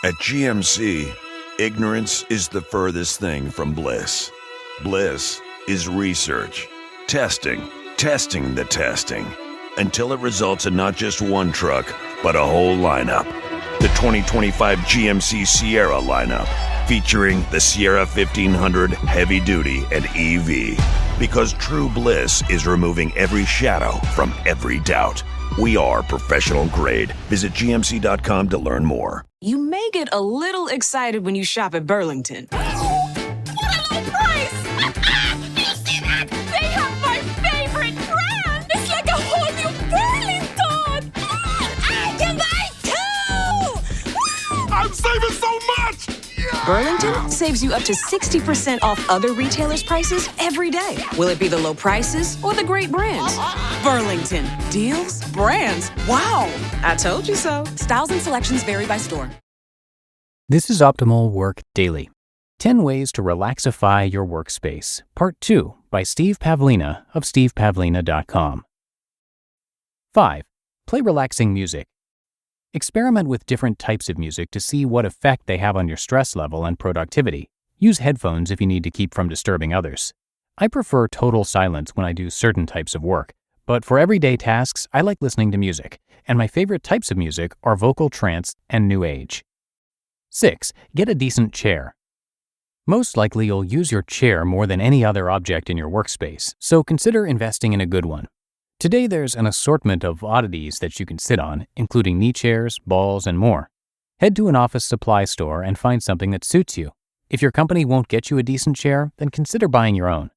At GMC, ignorance is the furthest thing from bliss. Bliss is research, testing the testing, until it results in not just one truck, but a whole lineup. The 2025 GMC Sierra lineup, featuring the Sierra 1500 Heavy Duty and EV. Because true bliss is removing every shadow from every doubt. We are professional grade. Visit GMC.com to learn more. You may get a little excited when you shop at Burlington. What a low price! You see that? They have my favorite brand! It's like a whole new Burlington! I can buy two! I'm saving so much! Burlington saves you up to 60% off other retailers' prices every day. Will it be the low prices or the great brands? Burlington. Deals, brands. Wow. I told you so. Styles and selections vary by store. This is Optimal Work Daily. 10 Ways to Relaxify Your Workspace, Part 2 by Steve Pavlina of stevepavlina.com. 5. Play relaxing music. Experiment with different types of music to see what effect they have on your stress level and productivity. Use headphones if you need to keep from disturbing others. I prefer total silence when I do certain types of work, but for everyday tasks, I like listening to music, and my favorite types of music are vocal trance and new age. 6. Get a decent chair. Most likely you'll use your chair more than any other object in your workspace, so consider investing in a good one. Today there's an assortment of oddities that you can sit on, including knee chairs, balls, and more. Head to an office supply store and find something that suits you. If your company won't get you a decent chair, then consider buying your own.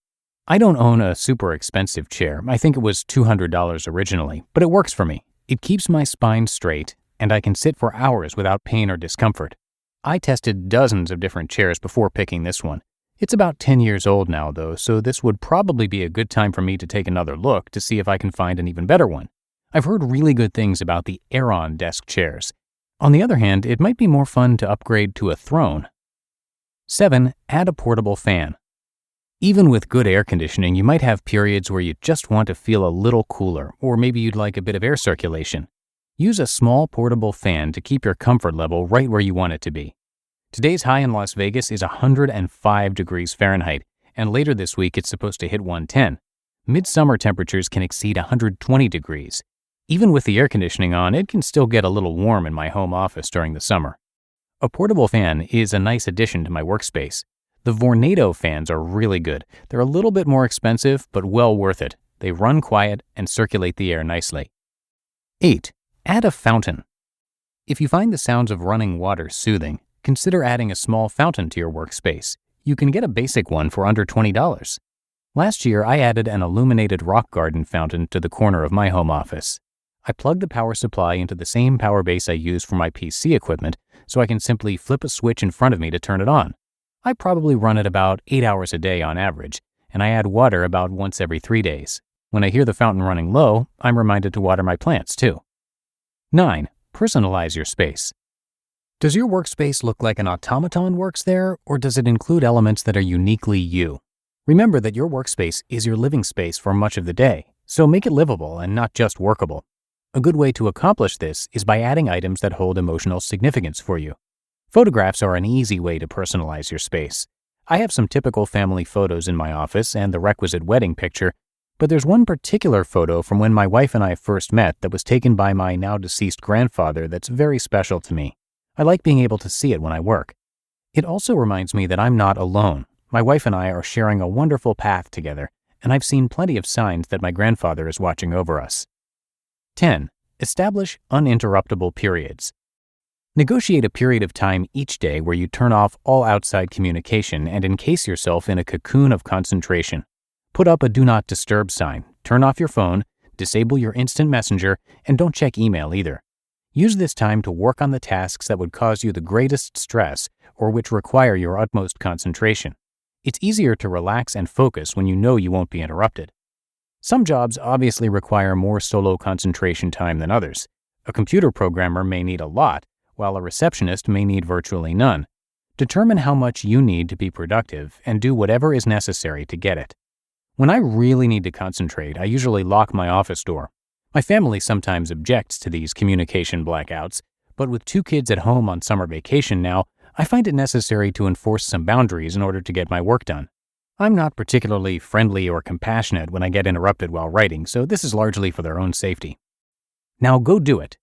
I don't own a super expensive chair. I think it was $200 originally, but it works for me. It keeps my spine straight, and I can sit for hours without pain or discomfort. I tested dozens of different chairs before picking this one. It's about 10 years old now, though, so this would probably be a good time for me to take another look to see if I can find an even better one. I've heard really good things about the Aeron desk chairs. On the other hand, it might be more fun to upgrade to a throne. 7. Add a portable fan. Even with good air conditioning, you might have periods where you just want to feel a little cooler, or maybe you'd like a bit of air circulation. Use a small portable fan to keep your comfort level right where you want it to be. Today's high in Las Vegas is 105 degrees Fahrenheit, and later this week it's supposed to hit 110. Midsummer temperatures can exceed 120 degrees. Even with the air conditioning on, it can still get a little warm in my home office during the summer. A portable fan is a nice addition to my workspace. The Vornado fans are really good. They're a little bit more expensive, but well worth it. They run quiet and circulate the air nicely. 8. Add a fountain. If you find the sounds of running water soothing, consider adding a small fountain to your workspace. You can get a basic one for under $20. Last year, I added an illuminated rock garden fountain to the corner of my home office. I plugged the power supply into the same power base I use for my PC equipment, so I can simply flip a switch in front of me to turn it on. I probably run it about 8 hours a day on average, and I add water about once every 3 days. When I hear the fountain running low, I'm reminded to water my plants too. 9. Personalize your space. Does your workspace look like an automaton works there, or does it include elements that are uniquely you? Remember that your workspace is your living space for much of the day, so make it livable and not just workable. A good way to accomplish this is by adding items that hold emotional significance for you. Photographs are an easy way to personalize your space. I have some typical family photos in my office and the requisite wedding picture, but there's one particular photo from when my wife and I first met that was taken by my now deceased grandfather that's very special to me. I like being able to see it when I work. It also reminds me that I'm not alone. My wife and I are sharing a wonderful path together, and I've seen plenty of signs that my grandfather is watching over us. 10. Establish uninterruptible periods. Negotiate a period of time each day where you turn off all outside communication and encase yourself in a cocoon of concentration. Put up a Do Not Disturb sign, turn off your phone, disable your instant messenger, and don't check email either. Use this time to work on the tasks that would cause you the greatest stress or which require your utmost concentration. It's easier to relax and focus when you know you won't be interrupted. Some jobs obviously require more solo concentration time than others. A computer programmer may need a lot, while a receptionist may need virtually none. Determine how much you need to be productive and do whatever is necessary to get it. When I really need to concentrate, I usually lock my office door. My family sometimes objects to these communication blackouts, but with 2 kids at home on summer vacation now, I find it necessary to enforce some boundaries in order to get my work done. I'm not particularly friendly or compassionate when I get interrupted while writing, so this is largely for their own safety. Now go do it.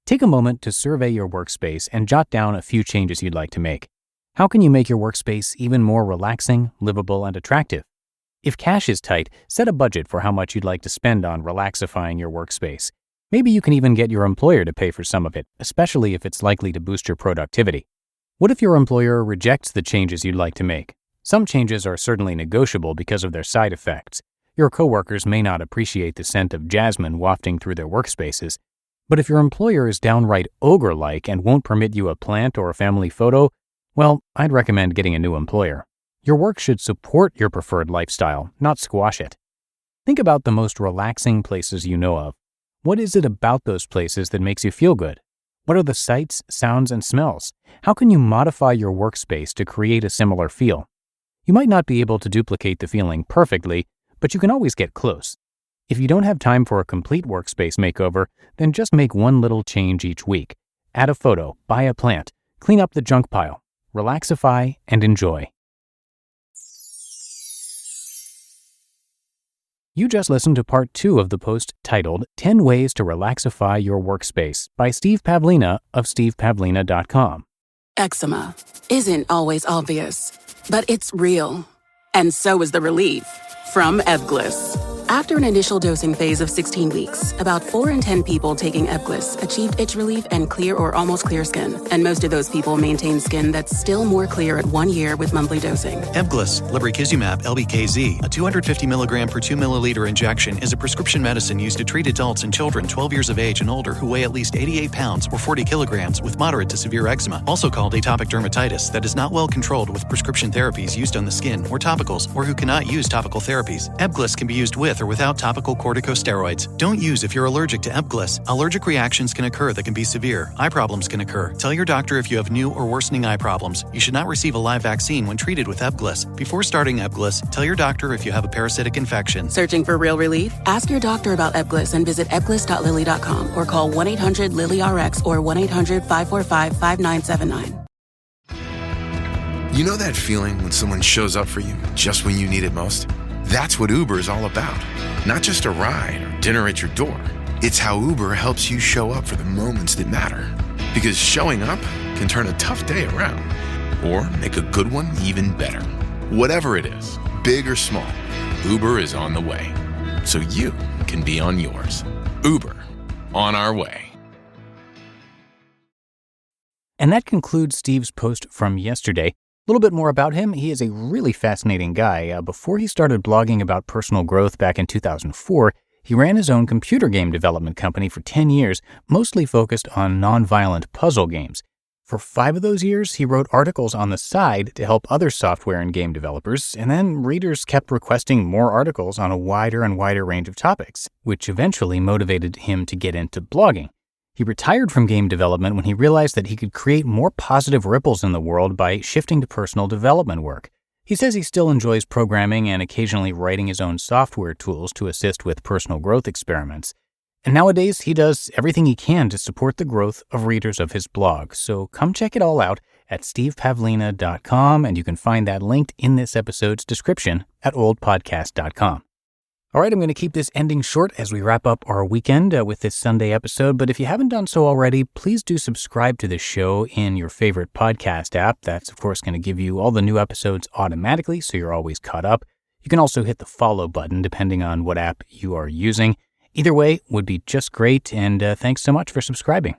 Take a moment to survey your workspace and jot down a few changes you'd like to make. How can you make your workspace even more relaxing, livable, and attractive? If cash is tight, set a budget for how much you'd like to spend on relaxifying your workspace. Maybe you can even get your employer to pay for some of it, especially if it's likely to boost your productivity. What if your employer rejects the changes you'd like to make? Some changes are certainly negotiable because of their side effects. Your coworkers may not appreciate the scent of jasmine wafting through their workspaces. But if your employer is downright ogre-like and won't permit you a plant or a family photo, well, I'd recommend getting a new employer. Your work should support your preferred lifestyle, not squash it. Think about the most relaxing places you know of. What is it about those places that makes you feel good? What are the sights, sounds, and smells? How can you modify your workspace to create a similar feel? You might not be able to duplicate the feeling perfectly, but you can always get close. If you don't have time for a complete workspace makeover, then just make one little change each week. Add a photo, buy a plant, clean up the junk pile, relaxify, and enjoy. You just listened to part 2 of the post titled 10 Ways to Relaxify Your Workspace by Steve Pavlina of stevepavlina.com. Eczema isn't always obvious, but it's real. And so is the relief from Ebglyss. After an initial dosing phase of 16 weeks, about 4 in 10 people taking Ebglyss achieved itch relief and clear or almost clear skin. And most of those people maintain skin that's still more clear at 1 year with monthly dosing. Ebglyss, lebrikizumab LBKZ, a 250 milligram per 2 milliliter injection, is a prescription medicine used to treat adults and children 12 years of age and older who weigh at least 88 pounds or 40 kilograms with moderate to severe eczema, also called atopic dermatitis, that is not well controlled with prescription therapies used on the skin or topicals, or who cannot use topical therapies. Ebglyss can be used with or without topical corticosteroids. Don't use if you're allergic to Ebglyss. Allergic reactions can occur that can be severe. Eye problems can occur. Tell your doctor if you have new or worsening eye problems. You should not receive a live vaccine when treated with Ebglyss. Before starting Ebglyss, tell your doctor if you have a parasitic infection. Searching for real relief? Ask your doctor about Ebglyss and visit ebglyss.lilly.com or call 1-800-LILY-RX or 1-800-545-5979. You know that feeling when someone shows up for you just when you need it most? That's what Uber is all about. Not just a ride or dinner at your door. It's how Uber helps you show up for the moments that matter. Because showing up can turn a tough day around or make a good one even better. Whatever it is, big or small, Uber is on the way. So you can be on yours. Uber, on our way. And that concludes Steve's post from yesterday. A little bit more about him. He is a really fascinating guy. Before he started blogging about personal growth back in 2004, he ran his own computer game development company for 10 years, mostly focused on non-violent puzzle games. For 5 of those years, he wrote articles on the side to help other software and game developers, and then readers kept requesting more articles on a wider and wider range of topics, which eventually motivated him to get into blogging. He retired from game development when he realized that he could create more positive ripples in the world by shifting to personal development work. He says he still enjoys programming and occasionally writing his own software tools to assist with personal growth experiments. And nowadays, he does everything he can to support the growth of readers of his blog. So come check it all out at stevepavlina.com, and you can find that linked in this episode's description at oldpodcast.com. All right, I'm going to keep this ending short as we wrap up our weekend with this Sunday episode. But if you haven't done so already, please do subscribe to this show in your favorite podcast app. That's, of course, going to give you all the new episodes automatically, so you're always caught up. You can also hit the follow button depending on what app you are using. Either way would be just great, and thanks so much for subscribing.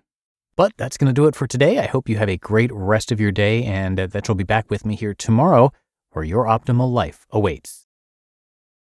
But that's going to do it for today. I hope you have a great rest of your day, and that you'll be back with me here tomorrow where your optimal life awaits.